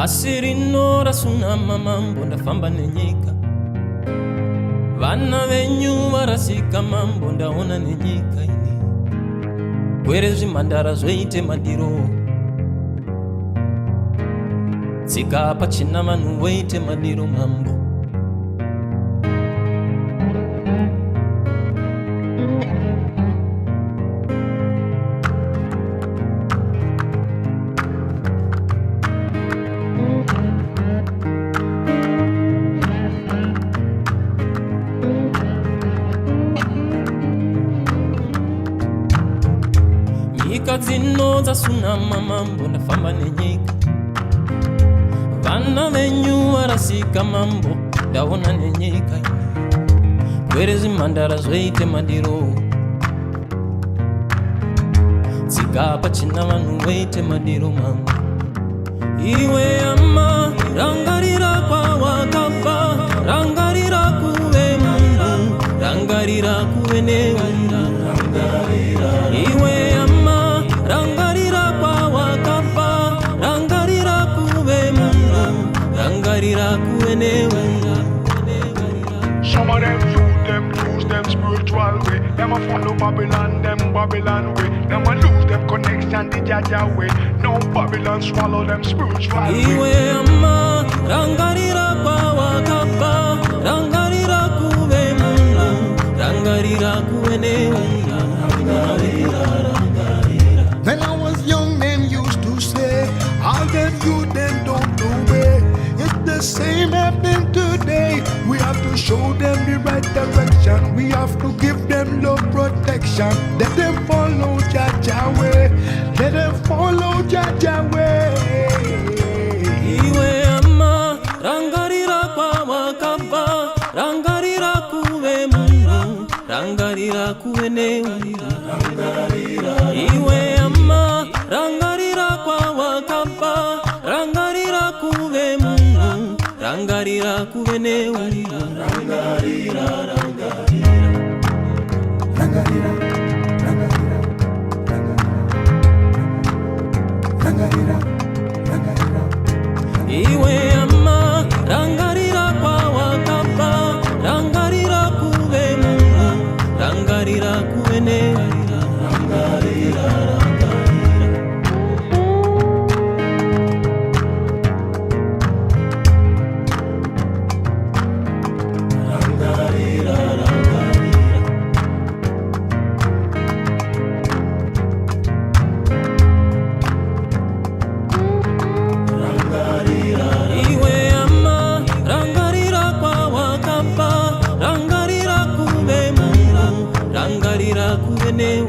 Basi rinora sunama mambo ndafamba nenyika, vana venyu varasika mambo ndaona nenyika ini, kwere zvimhandara zvoite madiro, tsika pachina vanhu voite madiro mambo. Nyika dzino dzasunama mambo ndafamba nenyika, vana venyu varasika mambo ndaona nenyika ini, kwere zvimhandara zvoite madiro, tsika pachina vanhu voite madiro mambo. Iwe ama rangarira kwawakabva, rangarira kuve munhu, rangarira kuve neunhu. Iwe ama rangarira kwawakabva, rangarira kuve munhu, rangarira kuve neunhu. Some of them use them spiritual way. Them a follow Babylon, them Babylon way. Them a lose them connection the Jaja way. No Babylon swallow them spiritual way. Iwe ama rangarira kwawakabva, rangarira kuve munhu, rangarira kuve neunhu. When I was young, them used to say, all them youth, them don't know way. It's the same happening today. We have to show them the right direction. We have to give them love protection. Let them follow Jaja way. Let them follow Jaja way. Iwe ama rangarira kwawakabva, rangarira kuve munhu, rangarira kuve neunhu. Iwe ama rangarira kwawakabva, rangarira kuve munhu, rangarira kuve neunhu. Iwe ama rangarira kwawakabva, rangarira kuve munhu, rangarira kuve neunhu. Iwe ama rangarira kwawakabva, rangarira kuve munhu, rangarira kuve neunhu.